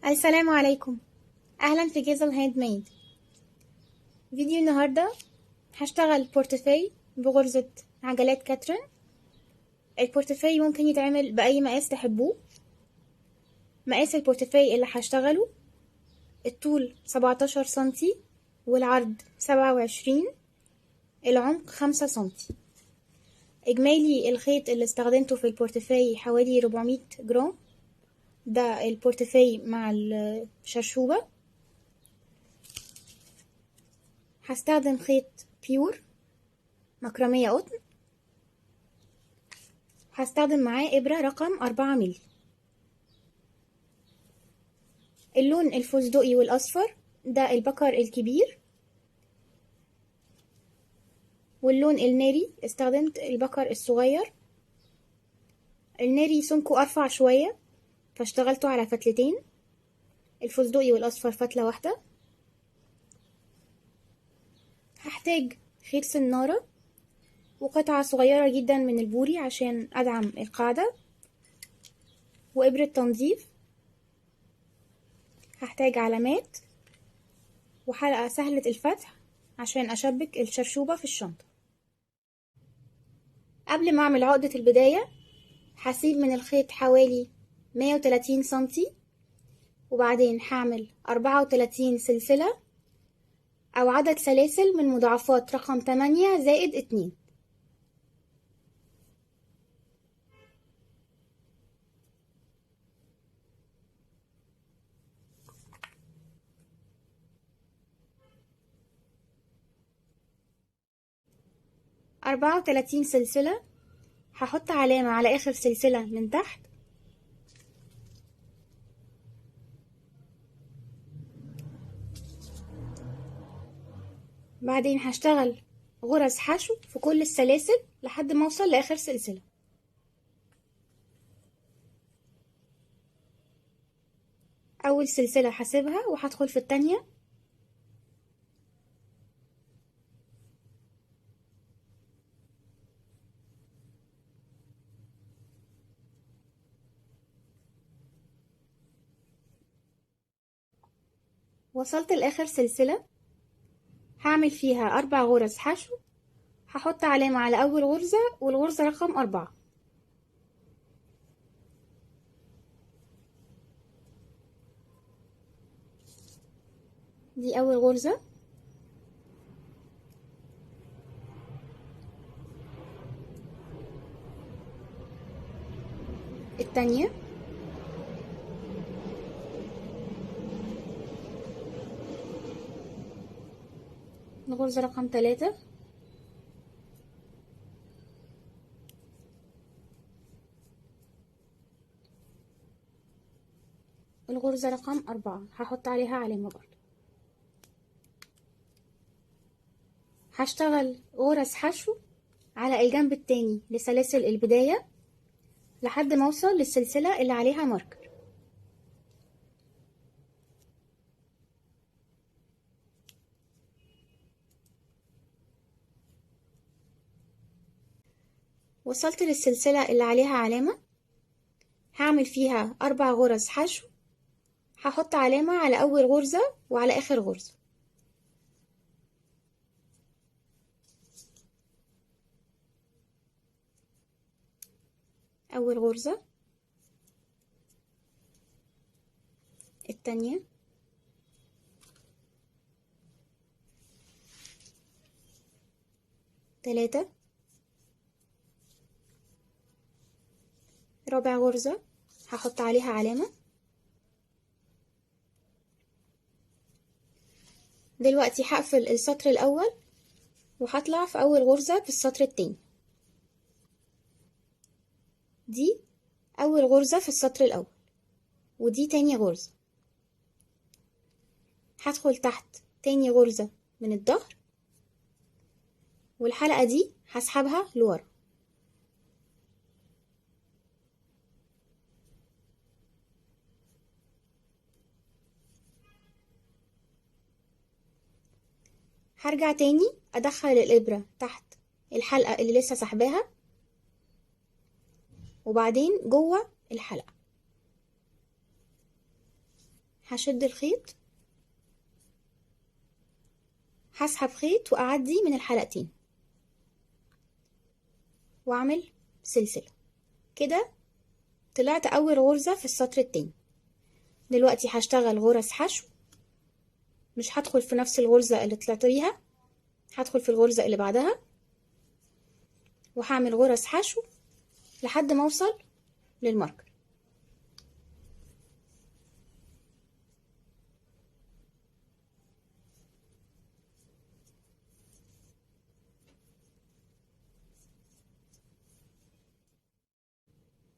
السلام عليكم. اهلا في جيزل هاند ميد. فيديو النهارده هشتغل بورتفاي بغرزة عجلات كاترين. البورتفاي ممكن يتعمل باي مقاس تحبوه. مقاس البورتفاي اللي هشتغله الطول 17 سنتي والعرض 27، العمق 5 سنتي. اجمالي الخيط اللي استخدمته في البورتفاي حوالي 400 جرام. ده البورتفاي مع الشرشوبة. هستخدم خيط بيور مكرمية قطن. هستخدم معاه إبرة رقم 4 مللي. اللون الفستقي والأصفر ده البكر الكبير، واللون الناري استخدمت البكر الصغير. الناري سمكه أرفع شوية فاشتغلته على فتلتين، الفستقي والأصفر فتلة واحدة. هحتاج خيط سنارة وقطعة صغيرة جدا من البوري عشان أدعم القاعدة، وإبرة تنظيف. هحتاج علامات وحلقة سهلة الفتح عشان أشبك الشرشوبة في الشنطة. قبل ما أعمل عقدة البداية هسيب من الخيط حوالي 130 سنتي، وبعدين هعمل 34 سلسلة أو عدد سلاسل من مضاعفات رقم 8 زائد 2. أربعة وتلاتين سلسلة. هحط علامة على آخر سلسلة من تحت، بعدين هشتغل غرز حشو في كل السلاسل لحد ما أوصل لآخر سلسلة. أول سلسلة هسيبها وهدخل في التانية، وصلت لآخر سلسلة هعمل فيها 4 غرز حشو. هحط علامة على أول غرزة والغرزة رقم 4. دي أول غرزة. التانية. الغرزة رقم 3. الغرزة رقم 4 هحط عليها علامة برضه. هشتغل غرز حشو على الجنب التاني لسلاسل البداية لحد ما اوصل للسلسلة اللي عليها ماركر. وصلت للسلسلة اللي عليها علامة، هعمل فيها 4 غرز حشو. هحط علامة على أول غرزة وعلى آخر غرزة. أول غرزة، التانية، تلاتة، رابع غرزة هحط عليها علامة. دلوقتي هقفل السطر الأول وهطلع في أول غرزة في السطر التاني. دي أول غرزة في السطر الأول، ودي تاني غرزة. هدخل تحت تاني غرزة من الظهر، والحلقة دي هسحبها لورا. هرجع تاني أدخل الإبرة تحت الحلقة اللي لسه سحباها، وبعدين جوه الحلقة هشد الخيط، هسحب خيط وأعدي من الحلقتين وأعمل سلسلة كده. طلعت أول غرزة في السطر التاني. دلوقتي هشتغل غرز حشو، مش هدخل في نفس الغرزة اللي طلعت بيها، هدخل في الغرزة اللي بعدها وهعمل غرز حشو لحد ما اوصل للماركر.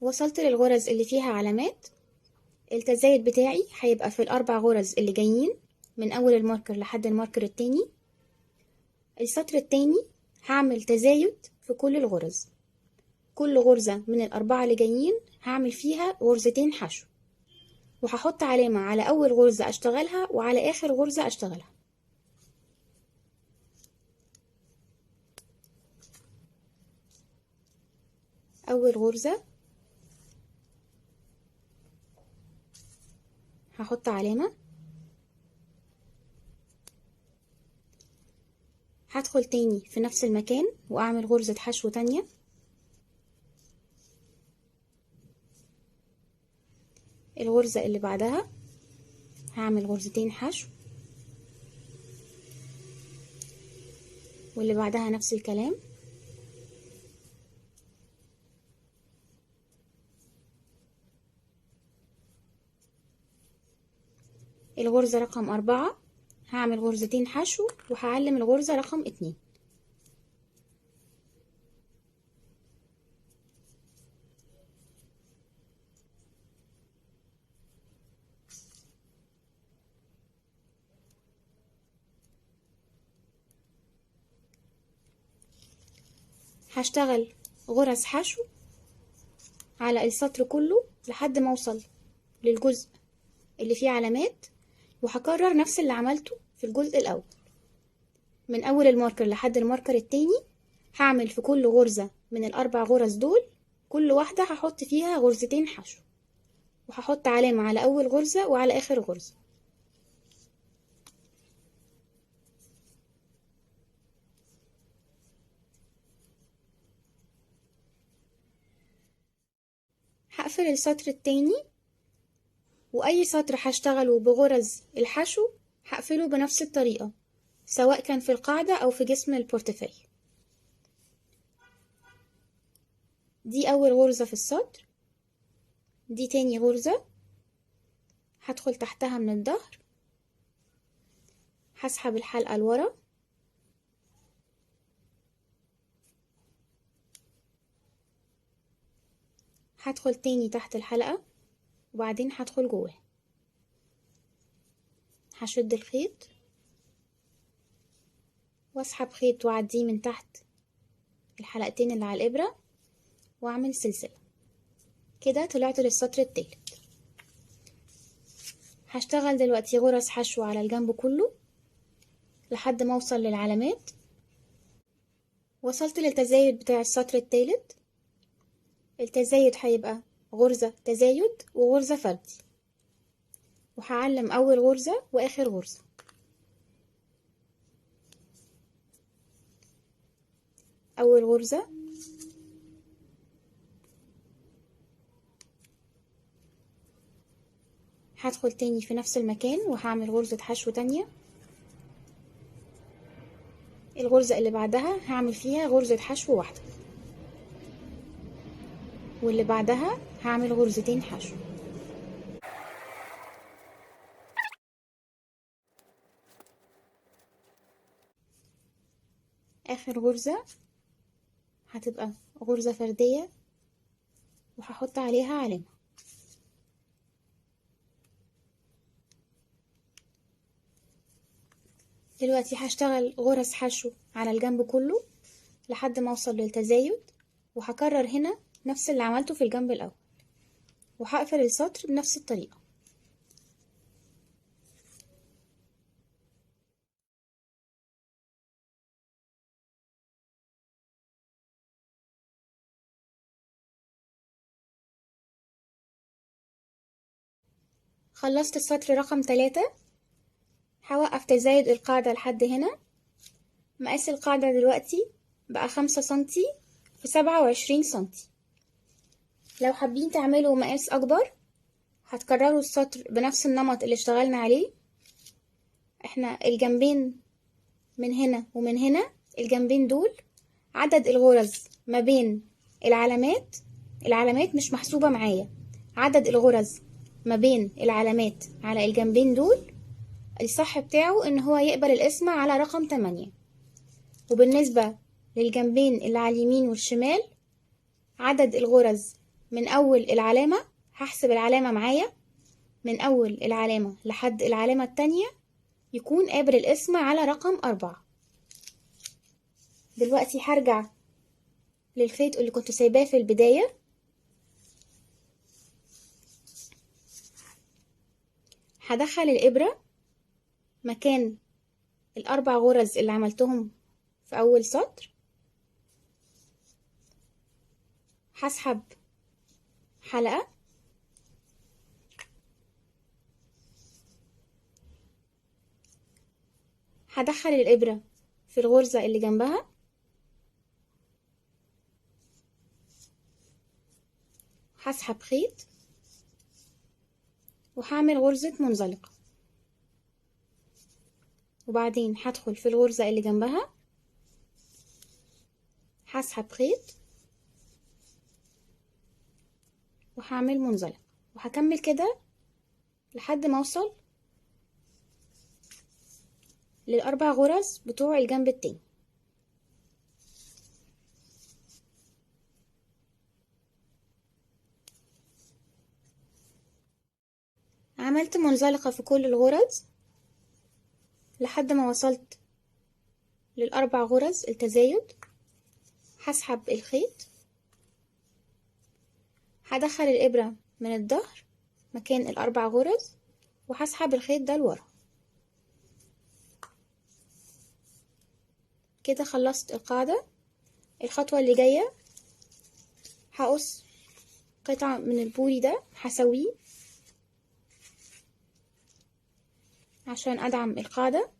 وصلت للغرز اللي فيها علامات. التزايد بتاعي هيبقى في الأربع غرز اللي جايين من أول الماركر لحد الماركر التاني. السطر التاني هعمل تزايد في كل الغرز، كل غرزة من الأربعة اللي جايين هعمل فيها غرزتين حشو، وهحط علامة على أول غرزة أشتغلها وعلى آخر غرزة أشتغلها. أول غرزة هحط علامة، هدخل تاني في نفس المكان وأعمل غرزة حشو تانية. الغرزة اللي بعدها هعمل غرزتين حشو، واللي بعدها نفس الكلام. الغرزة رقم 4 هعمل غرزتين حشو وهعلم الغرزة رقم 2. هشتغل غرز حشو على السطر كله لحد ما اوصل للجزء اللي فيه علامات، وهكرر نفس اللي عملته في الجزء الأول. من أول الماركر لحد الماركر التاني هعمل في كل غرزة من الأربع غرز دول كل واحدة هحط فيها غرزتين حشو، وهحط علامة على أول غرزة وعلى آخر غرزة. هقفل السطر التاني، وأي سطر هشتغله بغرز الحشو هقفله بنفس الطريقة، سواء كان في القاعدة أو في جسم البورتفاي. دي أول غرزة في السطر، دي تاني غرزة هدخل تحتها من الظهر، هسحب الحلقة لورا، هدخل تاني تحت الحلقة وبعدين هدخل جواها، هشد الخيط واسحب خيط واعديه من تحت الحلقتين اللي على الإبرة واعمل سلسلة كده. طلعت للسطر التالت. هشتغل دلوقتي غرز حشو على الجنب كله لحد ما اوصل للعلامات. وصلت للتزايد بتاع السطر التالت. التزايد هيبقى غرزة تزايد وغرزة فردي، وهعلم أول غرزة وآخر غرزة. أول غرزة هدخل تاني في نفس المكان وهعمل غرزة حشو تانية. الغرزة اللي بعدها هعمل فيها غرزة حشو واحدة، واللي بعدها هعمل غرزتين حشو. آخر غرزة هتبقى غرزة فردية وهحط عليها علامة. دلوقتي هشتغل غرز حشو على الجنب كله لحد ما اوصل للتزايد، وهكرر هنا نفس اللي عملته في الجنب الأول، وهقفل السطر بنفس الطريقة. خلصت السطر رقم 3. هوقف تزايد القاعدة لحد هنا. مقاس القاعدة دلوقتي بقى 5 سنتي في 27 سنتي. لو حابين تعملوا مقاس أكبر هتكرروا السطر بنفس النمط اللي اشتغلنا عليه. احنا الجنبين من هنا ومن هنا، الجنبين دول عدد الغرز ما بين العلامات مش محسوبة معايا. عدد الغرز ما بين العلامات على الجنبين دول الصح بتاعه ان هو يقبل القسمة على رقم 8. وبالنسبة للجنبين اللي على اليمين والشمال، عدد الغرز من اول العلامة، هحسب العلامة معايا من اول العلامة لحد العلامة التانية يكون قابل القسمة على رقم 4. دلوقتي هرجع للخيط اللي كنت سايباه في البداية. هدخل الإبرة مكان ال4 غرز اللي عملتهم في أول سطر. هسحب حلقة، هدخل الإبرة في الغرزة اللي جنبها، هسحب خيط وهعمل غرزة منزلقة، وبعدين هدخل في الغرزة اللي جنبها، هسحب خيط وهعمل منزلقة، وهكمل كده لحد ما اوصل لل4 غرز بتوع الجنب التاني. عملت منزلقة في كل الغرز لحد ما وصلت لل4 غرز التزايد. هسحب الخيط، هدخل الإبرة من الظهر مكان ال4 غرز وهسحب الخيط ده لورا. كده خلصت القاعدة. الخطوة اللي جاية هقص قطعة من البوري ده، هسويه عشان أدعم القاعدة.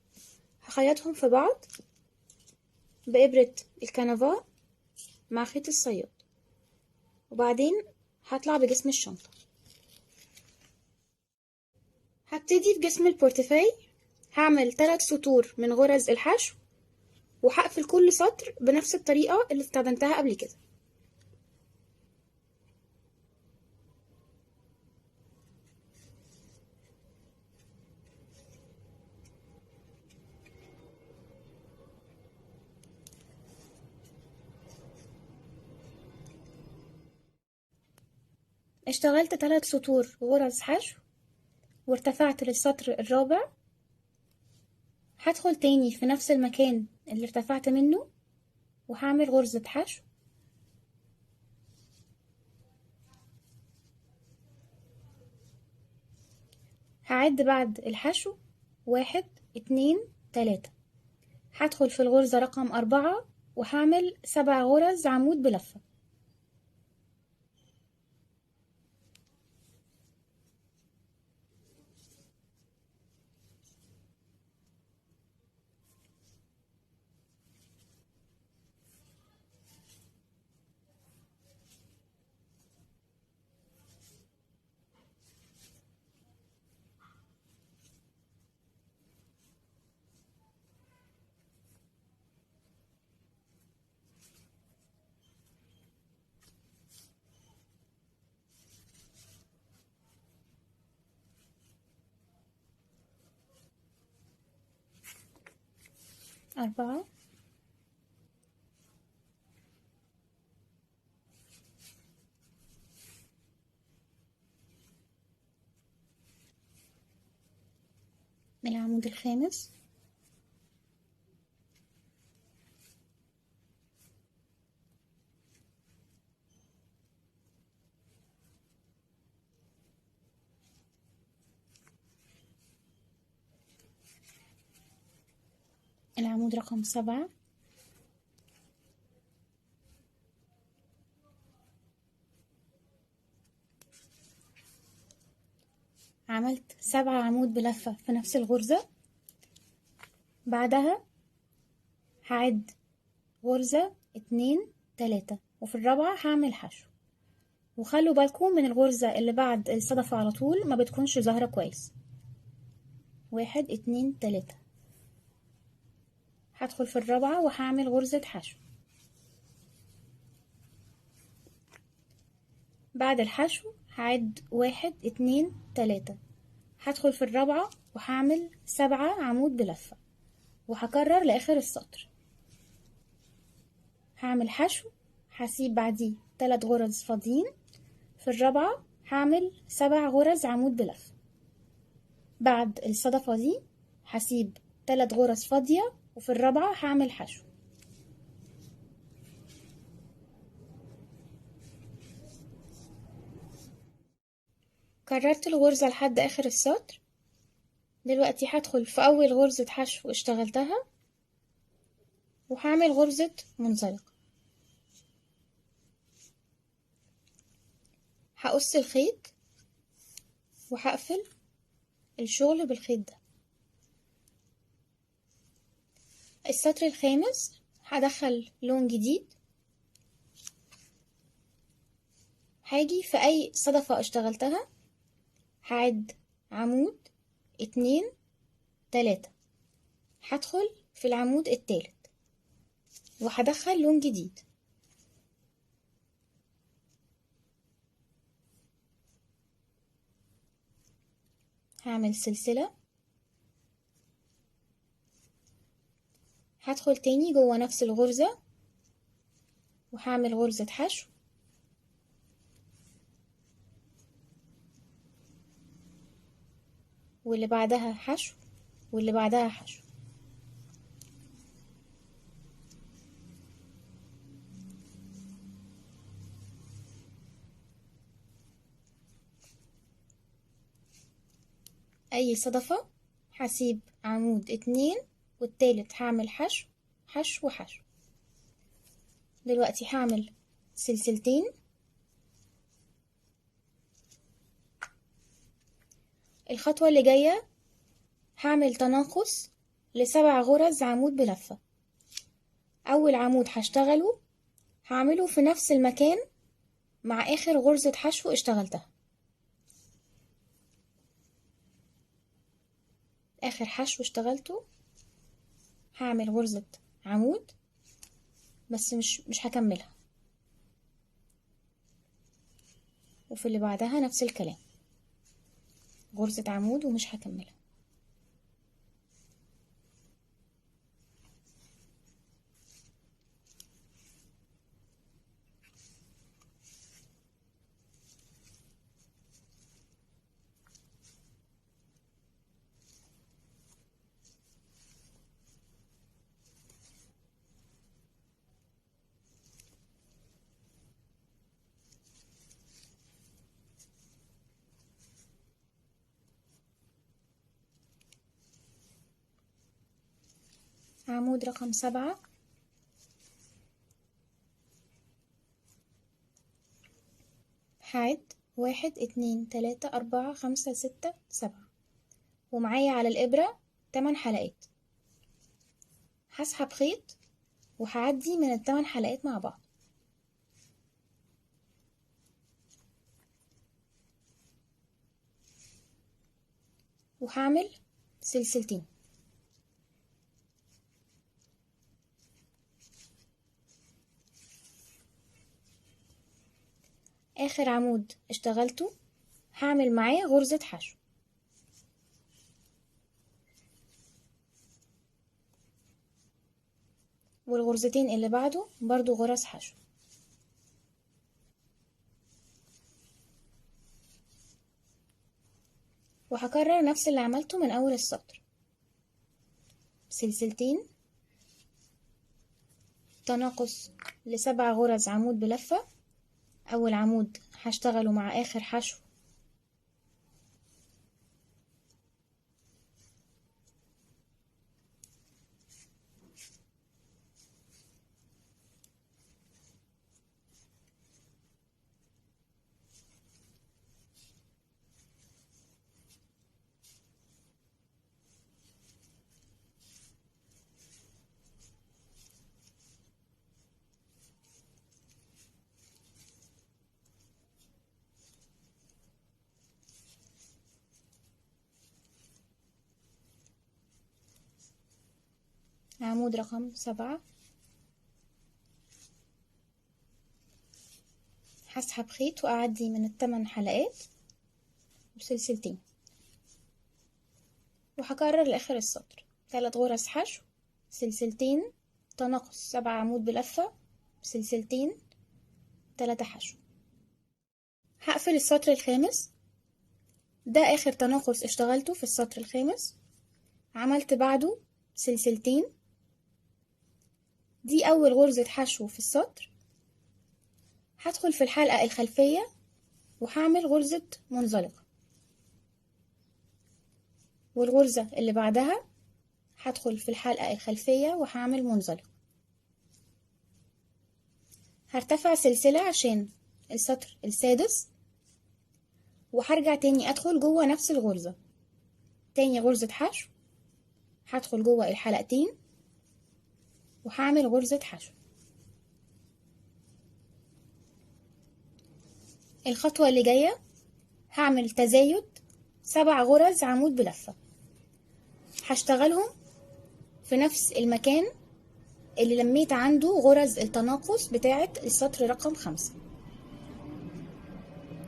هخيطهم في بعض بإبرة الكنفا مع خيط الصياد، وبعدين هطلع بجسم الشنطة. هبتدي في جسم البورتفاي، هعمل 3 سطور من غرز الحشو وهقفل كل سطر بنفس الطريقة اللي استخدمتها قبل كده. اشتغلت 3 سطور غرز حشو وارتفعت للسطر الرابع. هدخل تاني في نفس المكان اللي ارتفعت منه وهعمل غرزة حشو، هعد بعد الحشو 1 2 3. هدخل في الغرزة رقم 4 وهعمل 7 غرز عمود بلفة. أربعة، العمود الخامس، العمود رقم 7، عملت 7 عمود بلفة في نفس الغرزة. بعدها هعد غرزة 2 3 وفي الرابعة هعمل حشو. وخلوا بالكم من الغرزة اللي بعد الصدفة على طول ما بتكونش ظاهرة كويس. 1 2 3 هدخل في الرابعة وهعمل غرزة حشو. بعد الحشو هعد 1 2 3 هدخل في الرابعة وهعمل 7 عمود بلفة وهكرر لآخر السطر. هعمل حشو، هسيب بعديه 3 غرز فاضيين. في الرابعة هعمل 7 غرز عمود بلفة. بعد الصدفة دي هسيب 3 غرز فاضية وفي الرابعة هعمل حشو. كررت الغرزة لحد آخر السطر. دلوقتي هدخل في أول غرزة حشو اشتغلتها وهعمل غرزة منزلقة. هقص الخيط وهقفل الشغل بالخيط ده. السطر الخامس هدخل لون جديد. هاجي في أي صدفة اشتغلتها هعد عمود 2 3 هدخل في العمود التالت وهدخل لون جديد. هعمل سلسلة، هدخل تاني جوه نفس الغرزة وهعمل غرزة حشو واللي بعدها حشو واللي بعدها حشو. أي صدفة هسيب عمود 2 والتالت هعمل حشو حشو حشو. دلوقتي هعمل سلسلتين. الخطوة اللي جاية هعمل تناقص ل7 غرز عمود بلفة. أول عمود هشتغله هعمله في نفس المكان مع آخر غرزة حشو اشتغلتها. آخر حشو اشتغلته هعمل غرزة عمود بس مش هكملها، وفي اللي بعدها نفس الكلام غرزة عمود ومش هكملها. عمود رقم 7 هعد 1 2 3 4 5 6 7 ومعايا على الإبرة 8 حلقات. هسحب خيط وهعدي من ال8 حلقات مع بعض وهعمل سلسلتين. آخر عمود اشتغلته هعمل معاه غرزة حشو والغرزتين اللي بعده برضو غرز حشو. وهكرر نفس اللي عملته من أول السطر. سلسلتين، تناقص ل7 غرز عمود بلفة. أول عمود هشتغله مع آخر حشو عمود رقم 7. هسحب خيط وأعدي من ال8 حلقات بسلسلتين، وهكرر لآخر السطر 3 غرز حشو، سلسلتين، تناقص 7 عمود بلفة، سلسلتين، 3 حشو. هقفل السطر الخامس، ده آخر تناقص اشتغلته في السطر الخامس. عملت بعده سلسلتين، دي أول غرزة حشو في السطر. هدخل في الحلقة الخلفية وهعمل غرزة منزلقة، والغرزة اللي بعدها هدخل في الحلقة الخلفية وهعمل منزلقة. هرتفع سلسلة عشان السطر السادس، وهرجع تاني أدخل جوه نفس الغرزة، تاني غرزة حشو، هدخل جوه الحلقتين وهعمل غرزة حشو. الخطوة اللي جاية هعمل تزايد 7 غرز عمود بلفة، هشتغلهم في نفس المكان اللي لميت عنده غرز التناقص بتاعة السطر رقم 5.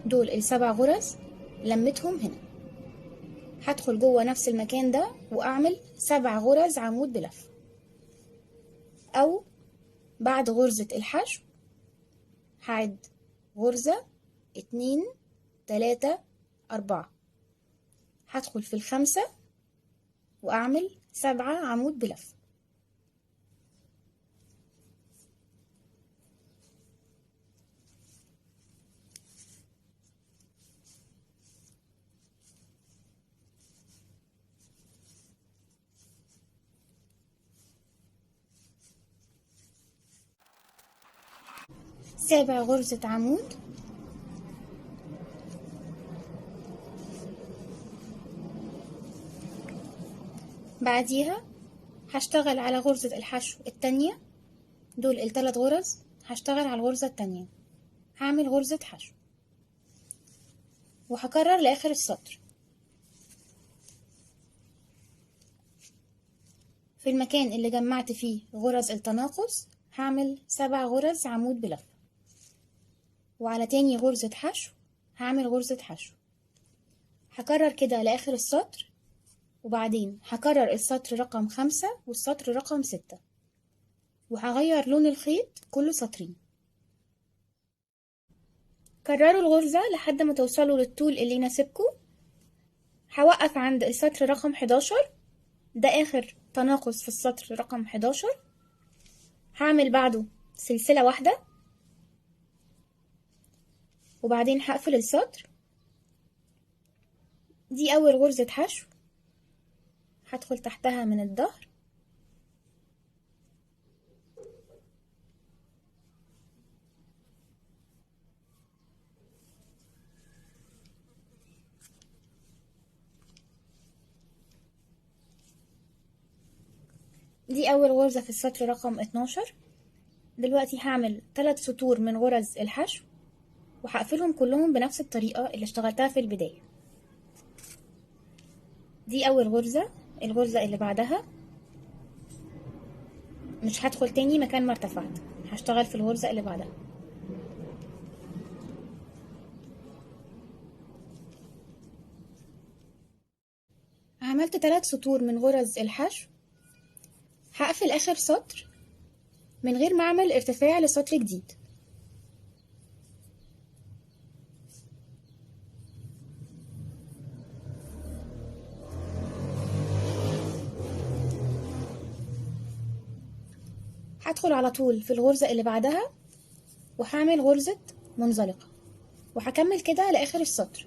دول ال7 غرز لميتهم هنا، هدخل جوه نفس المكان ده وأعمل 7 غرز عمود بلفة، أو بعد غرزة الحشو هعد غرزة 2 3 4، هدخل في ال5 وأعمل 7 عمود بلفة. سابع غرزة عمود، بعديها هشتغل على غرزة الحشو التانية، دول ال3 غرز، هشتغل على الغرزة التانية، هعمل غرزة حشو وهكرر لآخر السطر. في المكان اللي جمعت فيه غرز التناقص هعمل 7 غرز عمود بلفة، وعلى تاني غرزة حشو هعمل غرزة حشو. هكرر كده لآخر السطر، وبعدين هكرر السطر رقم 5 والسطر رقم 6، وهغير لون الخيط كل سطرين. كرروا الغرزة لحد ما توصلوا للطول اللي يناسبكم. هوقف عند السطر رقم 11، ده آخر تناقص في السطر رقم 11. هعمل بعده سلسلة واحدة، وبعدين هقفل السطر. دي أول غرزة حشو، هدخل تحتها من الظهر، دي أول غرزة في السطر رقم 12. دلوقتي هعمل 3 سطور من غرز الحشو وهقفلهم كلهم بنفس الطريقة اللي اشتغلتها في البداية. دي أول غرزة. الغرزة اللي بعدها مش هدخل تاني مكان ما ارتفعت، هشتغل في الغرزة اللي بعدها. عملت 3 سطور من غرز الحشو، هقفل آخر سطر من غير ما أعمل ارتفاع لسطر جديد. هدخل على طول في الغرزة اللي بعدها وهعمل غرزة منزلقة، وهكمل كده لآخر السطر،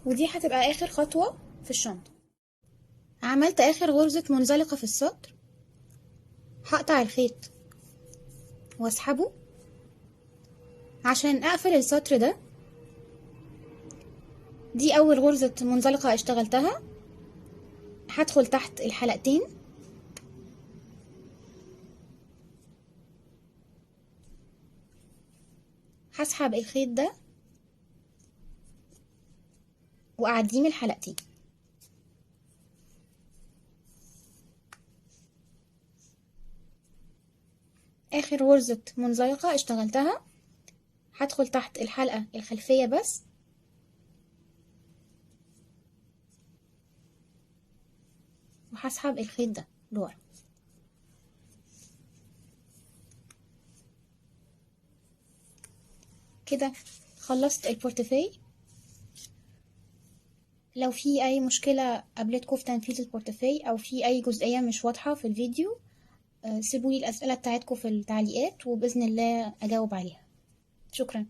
ودي هتبقى آخر خطوة في الشنطة. عملت آخر غرزة منزلقة في السطر، هقطع الخيط واسحبه عشان أقفل السطر ده. دي أول غرزة منزلقة اشتغلتها، هدخل تحت الحلقتين هسحب الخيط ده وأعديه من الحلقتين. اخر غرزة منزلقة اشتغلتها هدخل تحت الحلقة الخلفية بس، وهسحب الخيط ده لورا كده. خلصت البورتفيه. لو في اي مشكلة قابلتكم في تنفيذ البورتفيه او في اي جزئية مش واضحة في الفيديو، سيبولي الاسئلة بتاعتكم في التعليقات وبإذن الله اجاوب عليها. شكرا.